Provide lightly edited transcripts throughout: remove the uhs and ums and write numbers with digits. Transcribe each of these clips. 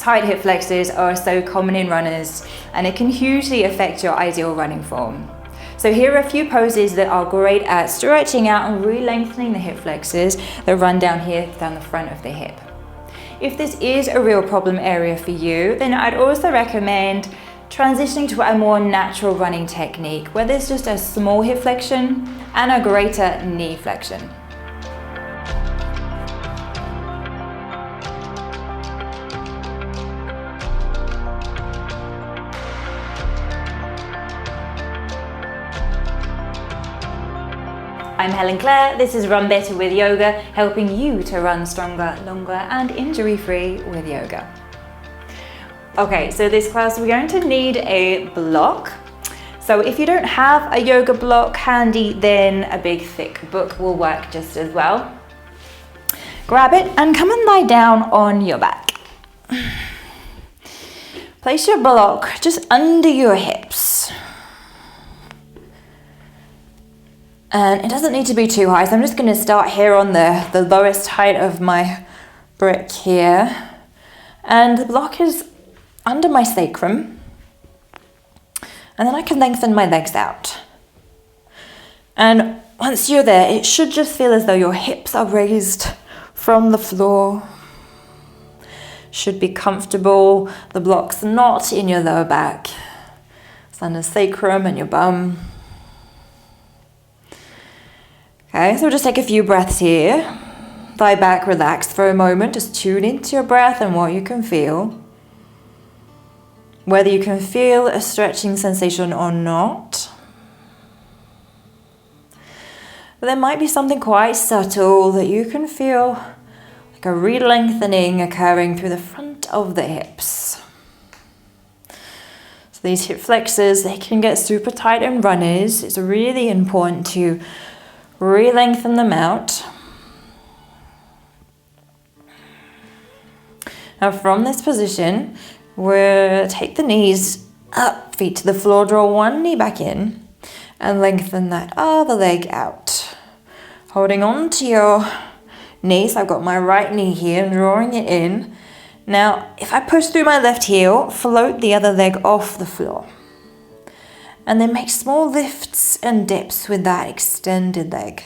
tight hip flexors are so common in runners, and it can hugely affect your ideal running form. So here are a few poses that are great at stretching out and re-lengthening the hip flexors that run down here, down the front of the hip. If this is a real problem area for you, then I'd also recommend transitioning to a more natural running technique where there's just a small hip flexion and a greater knee flexion. I'm Helen Claire, this is Run Better with Yoga, helping you to run stronger, longer and injury-free with yoga. Okay, so this class we're going to need a block. So if you don't have a yoga block handy, then a big thick book will work just as well. Grab it and come and lie down on your back. Place your block just under your hips. And it doesn't need to be too high, so I'm just going to start here on the lowest height of my brick here. And the block is under my sacrum. And then I can lengthen my legs out. And once you're there, it should just feel as though your hips are raised from the floor. Should be comfortable. The block's not in your lower back. It's under sacrum and your bum. Okay, so just take a few breaths here. Lie back, relax for a moment. Just tune into your breath and what you can feel. Whether you can feel a stretching sensation or not. But there might be something quite subtle that you can feel, like a re-lengthening occurring through the front of the hips. So these hip flexors, they can get super tight in runners. It's really important to re-lengthen them out. Now from this position, we'll take the knees up, feet to the floor, draw one knee back in and lengthen that other leg out. Holding on to your knee, so I've got my right knee here and drawing it in. Now, if I push through my left heel, float the other leg off the floor. And then make small lifts and dips with that extended leg.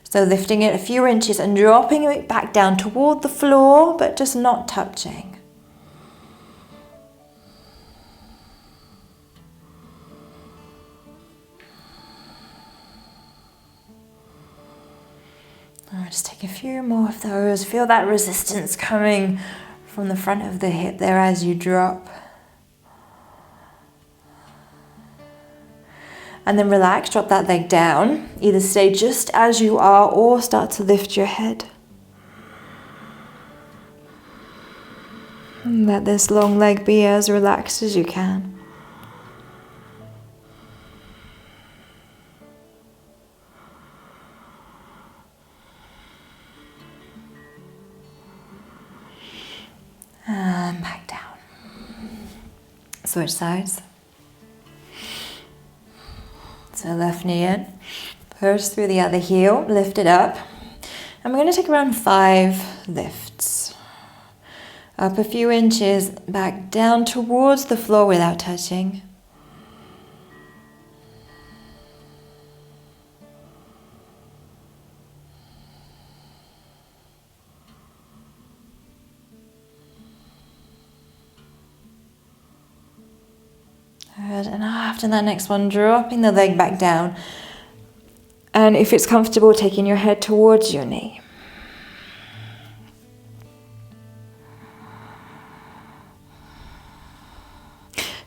So lifting it a few inches and dropping it back down toward the floor, but just not touching. I'll just take a few more of those. Feel that resistance coming from the front of the hip there as you drop. And then relax, drop that leg down. Either stay just as you are or start to lift your head. And let this long leg be as relaxed as you can. And back down. Switch sides. So left knee in, push through the other heel, lift it up. And we're going to take around 5 lifts. Up a few inches, back down towards the floor without touching. Good, and after that next one, dropping the leg back down. And if it's comfortable, taking your head towards your knee.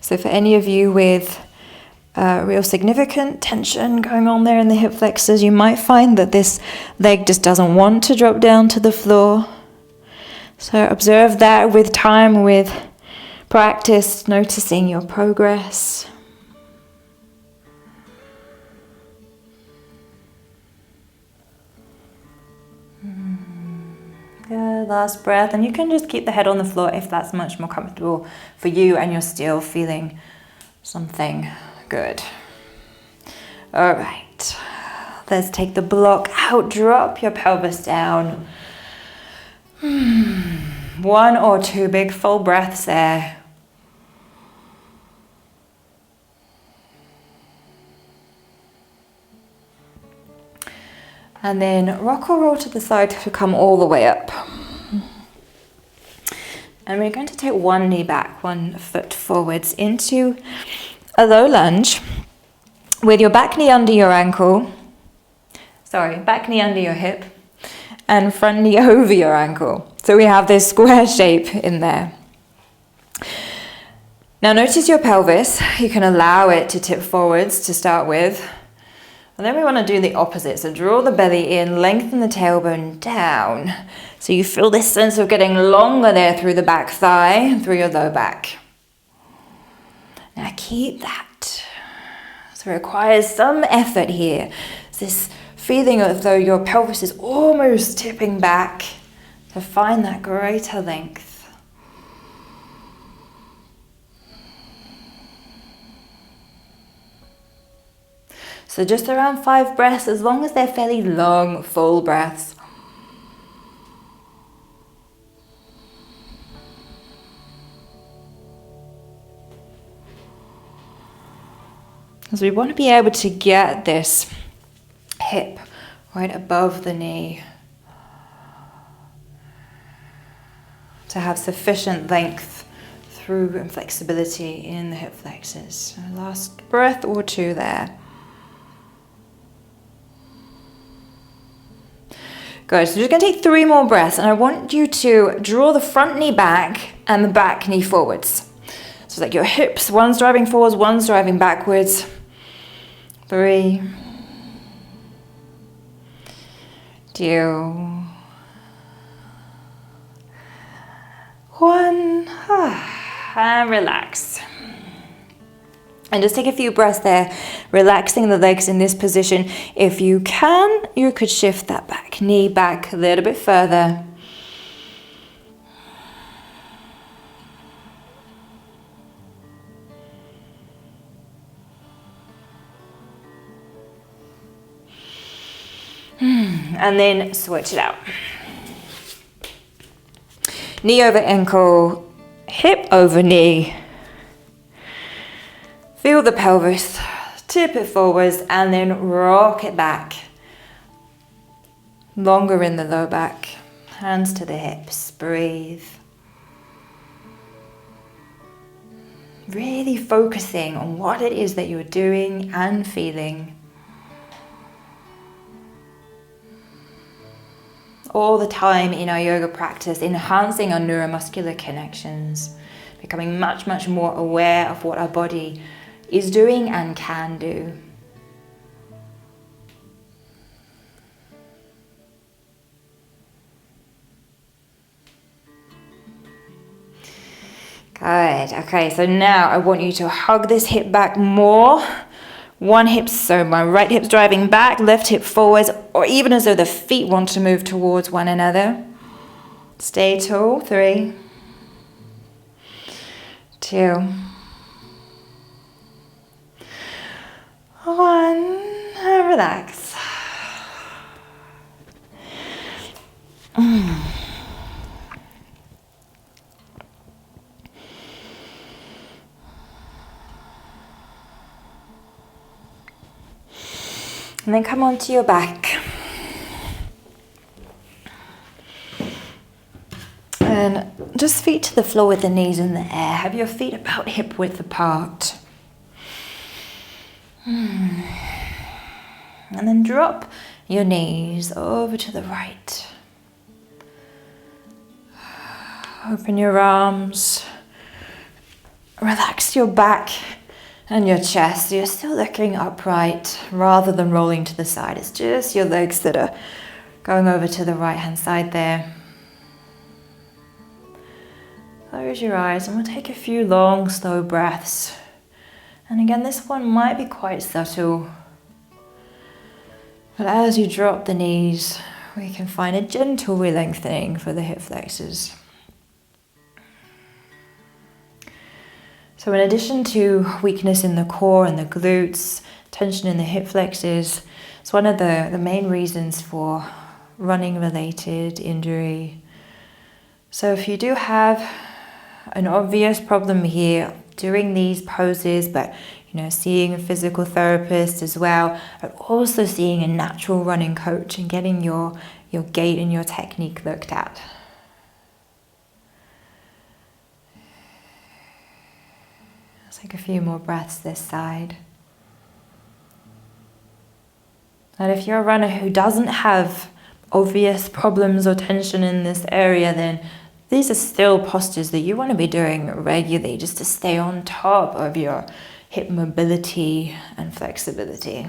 So for any of you with real significant tension going on there in the hip flexors, you might find that this leg just doesn't want to drop down to the floor. So observe that with time, with practice, noticing your progress. Good, last breath, and you can just keep the head on the floor if that's much more comfortable for you and you're still feeling something good. All right, let's take the block out, drop your pelvis down. 1 or 2 big full breaths there. And then rock or roll to the side to come all the way up. And we're going to take one knee back, 1 foot forwards into a low lunge with your back knee under your ankle. Sorry, back knee under your hip and front knee over your ankle. So we have this square shape in there. Now notice your pelvis. You can allow it to tip forwards to start with. And then we want to do the opposite. So draw the belly in, lengthen the tailbone down. So you feel this sense of getting longer there through the back thigh and through your low back. Now keep that. So it requires some effort here. It's this feeling as though your pelvis is almost tipping back to find that greater length. So just around 5 breaths, as long as they're fairly long, full breaths. Because we want to be able to get this hip right above the knee to have sufficient length through and flexibility in the hip flexors. So last breath or 2 there. Good, so we're just going to take 3 more breaths, and I want you to draw the front knee back and the back knee forwards. So like your hips, one's driving forwards, one's driving backwards. 3, 2, 1, and relax. And just take a few breaths there, relaxing the legs in this position. If you can, you could shift that back knee back a little bit further. And then switch it out. Knee over ankle, hip over knee. Feel the pelvis, tip it forwards and then rock it back. Longer in the low back, hands to the hips, breathe. Really focusing on what it is that you're doing and feeling. All the time in our yoga practice, enhancing our neuromuscular connections, becoming much, much more aware of what our body is doing and can do. Good. Okay, so now I want you to hug this hip back more. One hip, so my right hip's driving back, left hip forwards, or even as though the feet want to move towards one another. Stay tall. 3, 2, 1, and relax. And then come onto your back. And just feet to the floor with the knees in the air. Have your feet about hip width apart. And then drop your knees over to the right. Open your arms. Relax your back and your chest. You're still looking upright rather than rolling to the side. It's just your legs that are going over to the right hand side there. Close your eyes and we'll take a few long, slow breaths. And again, this one might be quite subtle. But as you drop the knees, we can find a gentle re-lengthening for the hip flexors. So in addition to weakness in the core and the glutes, tension in the hip flexors, it's one of the main reasons for running related injury. So if you do have an obvious problem here doing these poses, but seeing a physical therapist as well, and also seeing a natural running coach and getting your gait and your technique looked at. Let's take a few more breaths this side. And if you're a runner who doesn't have obvious problems or tension in this area, then these are still postures that you want to be doing regularly just to stay on top of your hip mobility and flexibility.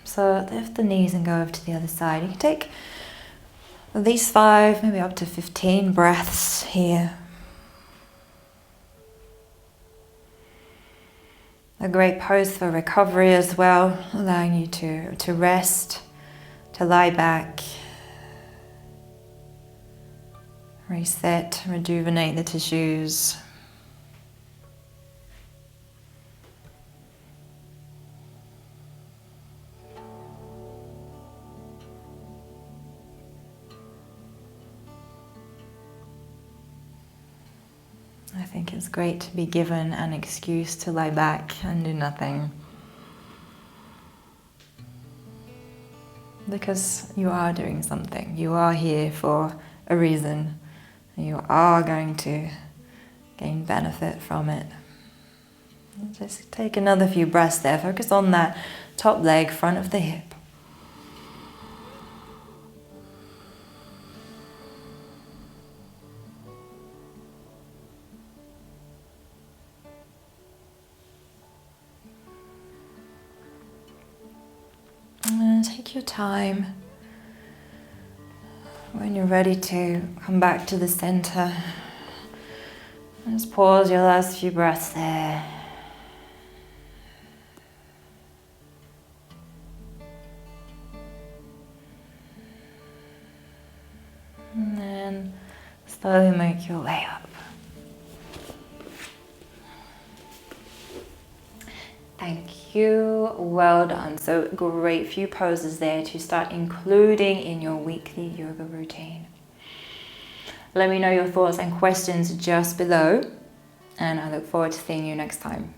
So lift the knees and go over to the other side. You can take at least 5, maybe up to 15 breaths here. A great pose for recovery as well, allowing you to rest, to lie back, reset, rejuvenate the tissues. I think it's great to be given an excuse to lie back and do nothing. Because you are doing something. You are here for a reason. You are going to gain benefit from it. Just take another few breaths there. Focus on that top leg, front of the hip. And take your time. When you're ready to come back to the center, just pause your last few breaths there. And then slowly make your way up. Thank you, well done. So great few poses there to start including in your weekly yoga routine. Let me know your thoughts and questions just below, and I look forward to seeing you next time.